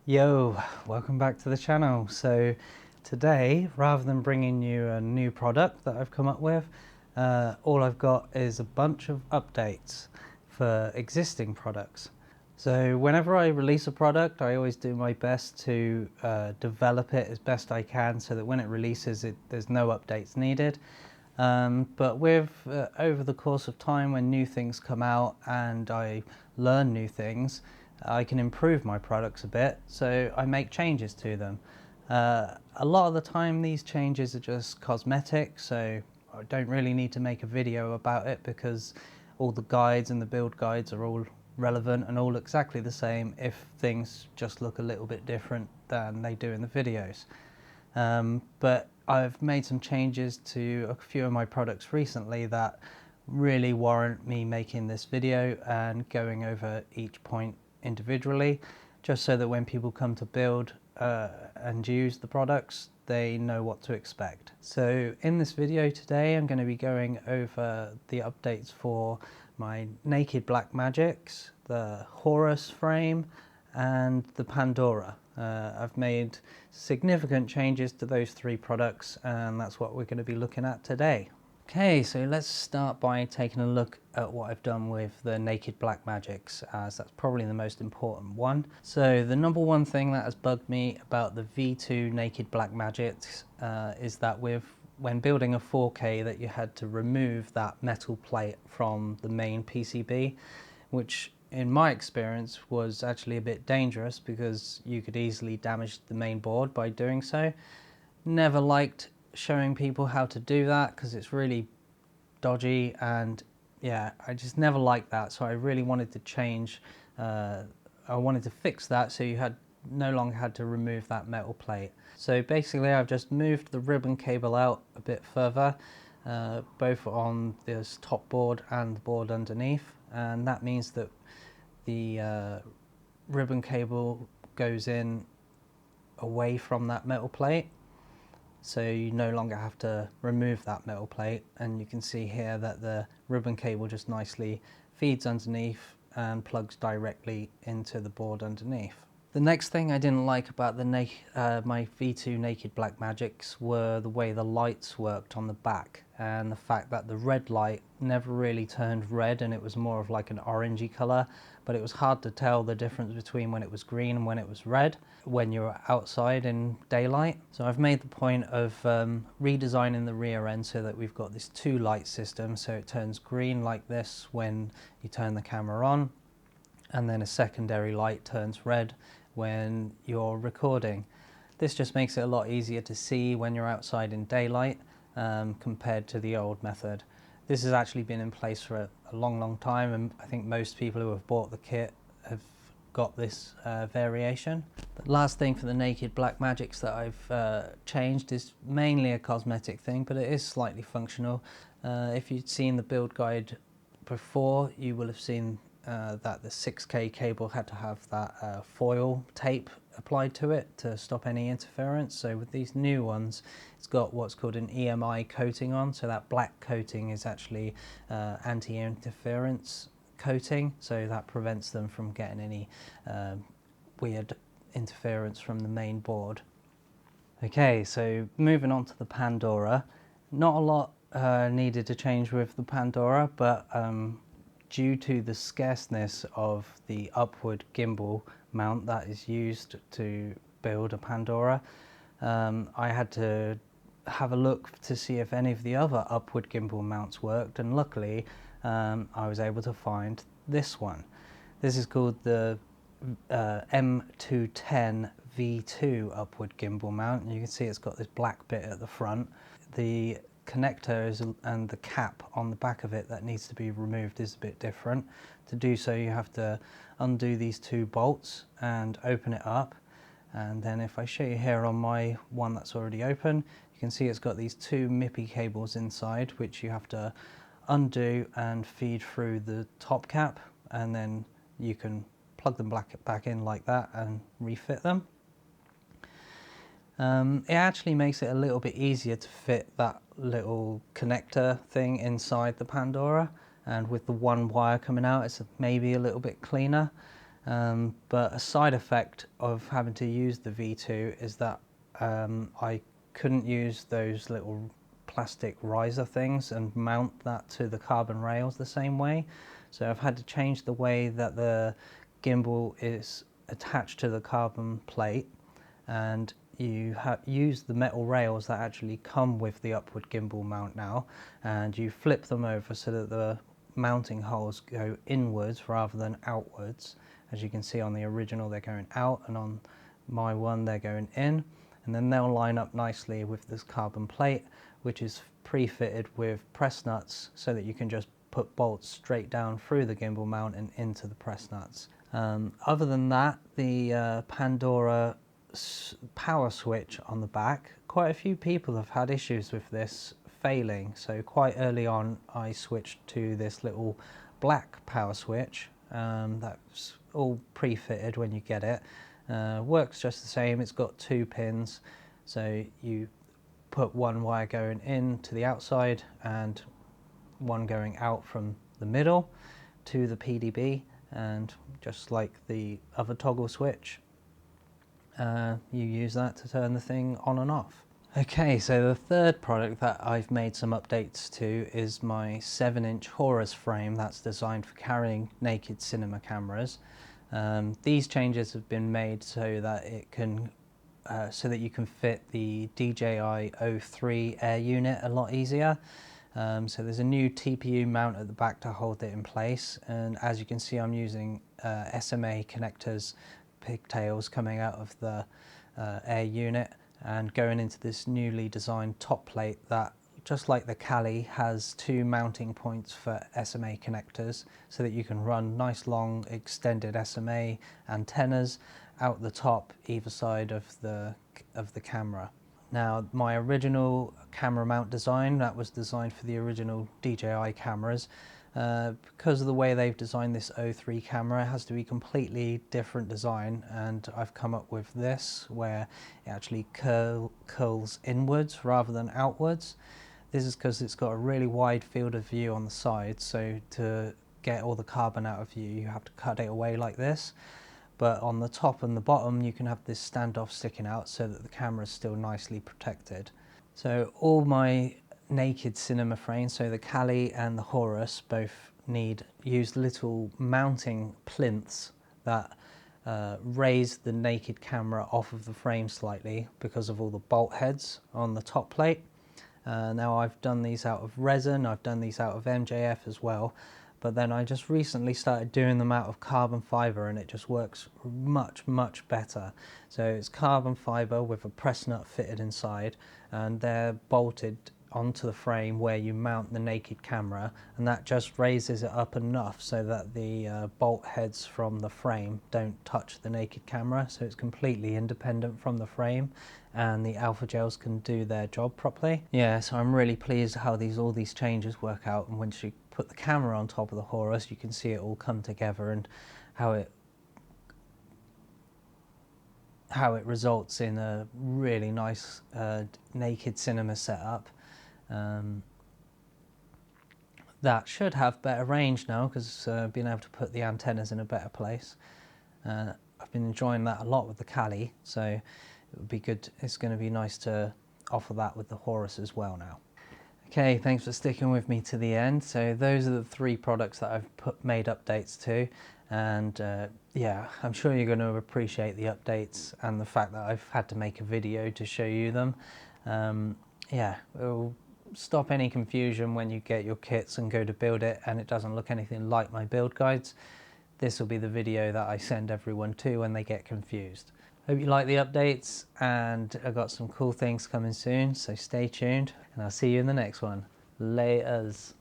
Yo, welcome back to the channel. So today, rather than bringing you a new product that I've come up with, all I've got is a bunch of updates for existing products. So whenever I release a product, I always do my best to develop it as best I can so that when it releases, there's no updates needed. But with over the course of time, when new things come out and I learn new things, I can improve my products a bit, so I make changes to them. A lot of the time these changes are just cosmetic, so I don't really need to make a video about it because all the guides and the build guides are all relevant and all exactly the same if things just look a little bit different than they do in the videos. But I've made some changes to a few of my products recently that really warrant me making this video and going over each point individually, just so that when people come to build and use the products, they know what to expect. So in this video today, I'm going to be going over the updates for my Naked Blackmagics, the Horus frame, and the Pandora. I've made significant changes to those three products, and that's what we're going to be looking at today. Okay, so let's start by taking a look at what I've done with the Naked Blackmagics, as that's probably the most important one. So the number one thing that has bugged me about the V2 Naked Blackmagics is that when building a 4K that you had to remove that metal plate from the main PCB, which in my experience was actually a bit dangerous because you could easily damage the main board by doing so. Never liked showing people how to do that because it's really dodgy, and yeah, I just never liked that. So I really wanted to change, I wanted to fix that so you no longer had to remove that metal plate. So basically I've just moved the ribbon cable out a bit further, both on this top board and the board underneath, and that means that the ribbon cable goes in away from that metal plate, so you no longer have to remove that metal plate. And you can see here that the ribbon cable just nicely feeds underneath and plugs directly into the board underneath. The next thing I didn't like about the my V2 Naked Blackmagics were the way the lights worked on the back, and the fact that the red light never really turned red and it was more of like an orangey colour, but it was hard to tell the difference between when it was green and when it was red when you were outside in daylight. So I've made the point of redesigning the rear end so that we've got this two light system, so it turns green like this when you turn the camera on, and then a secondary light turns red when you're recording. This just makes it a lot easier to see when you're outside in daylight compared to the old method. This has actually been in place for a long time, and I think most people who have bought the kit have got this variation. The last thing for the Naked Blackmagics that I've changed is mainly a cosmetic thing, but it is slightly functional. If you'd seen the build guide before, you will have seen that the 6K cable had to have that foil tape applied to it to stop any interference. So with these new ones, it's got what's called an EMI coating on, so that black coating is actually anti-interference coating, so that prevents them from getting any weird interference from the main board. Okay, so moving on to the Pandora. Not a lot needed to change with the Pandora, but due to the scarceness of the upward gimbal mount that is used to build a Pandora, I had to have a look to see if any of the other upward gimbal mounts worked, and luckily I was able to find this one. This is called the M210 V2 upward gimbal mount, and you can see it's got this black bit at the front. The connector and the cap on the back of it that needs to be removed is a bit different. To do so, you have to undo these two bolts and open it up, and then if I show you here on my one that's already open, you can see it's got these two MIPI cables inside, which you have to undo and feed through the top cap, and then you can plug them back in like that and refit them. It actually makes it a little bit easier to fit that little connector thing inside the Pandora, and with the one wire coming out, it's maybe a little bit cleaner. But a side effect of having to use the V2 is that I couldn't use those little plastic riser things and mount that to the carbon rails the same way. So I've had to change the way that the gimbal is attached to the carbon plate, and you use the metal rails that actually come with the upward gimbal mount now, and you flip them over so that the mounting holes go inwards rather than outwards. As you can see on the original, they're going out, and on my one they're going in, and then they'll line up nicely with this carbon plate, which is pre-fitted with press nuts so that you can just put bolts straight down through the gimbal mount and into the press nuts. Other than that, the Pandora power switch on the back, quite a few people have had issues with this failing, so quite early on I switched to this little black power switch that's all pre-fitted when you get it. Works just the same. It's got 2 pins, so you put one wire going in to the outside and one going out from the middle to the PDB, and just like the other toggle switch, you use that to turn the thing on and off. Okay, so the third product that I've made some updates to is my 7-inch Horus frame that's designed for carrying naked cinema cameras. These changes have been made so that it can so that you can fit the DJI O3 air unit a lot easier. So there's a new TPU mount at the back to hold it in place, and as you can see I'm using SMA connectors, pigtails coming out of the air unit and going into this newly designed top plate that, just like the Kali, has 2 mounting points for SMA connectors so that you can run nice long extended SMA antennas out the top either side of the camera. Now, my original camera mount design, that was designed for the original DJI cameras. Because of the way they've designed this O3 camera, it has to be completely different design, and I've come up with this where it actually curls inwards rather than outwards. This is because it's got a really wide field of view on the side, so to get all the carbon out of view you have to cut it away like this. But on the top and the bottom you can have this standoff sticking out so that the camera is still nicely protected. So all my naked cinema frames, so the Kali and the Horus, both use little mounting plinths that raise the naked camera off of the frame slightly because of all the bolt heads on the top plate. Now I've done these out of resin, I've done these out of MJF as well, but then I just recently started doing them out of carbon fibre, and it just works much better. So it's carbon fibre with a press nut fitted inside, and they're bolted onto the frame where you mount the naked camera, and that just raises it up enough so that the bolt heads from the frame don't touch the naked camera, so it's completely independent from the frame and the alpha gels can do their job properly. Yeah, so I'm really pleased how all these changes work out, and once you put the camera on top of the Horus you can see it all come together and how it results in a really nice naked cinema setup. That should have better range now because being able to put the antennas in a better place. I've been enjoying that a lot with the Kali, so it would be good. It's going to be nice to offer that with the Horus as well now. Okay, thanks for sticking with me to the end. So those are the 3 products that I've made updates to, and yeah, I'm sure you're going to appreciate the updates and the fact that I've had to make a video to show you them. Yeah, it'll stop any confusion when you get your kits and go to build it and it doesn't look anything like my build guides. This will be the video that I send everyone to when they get confused. Hope you like the updates, and I've got some cool things coming soon, so stay tuned and I'll see you in the next one. Laters.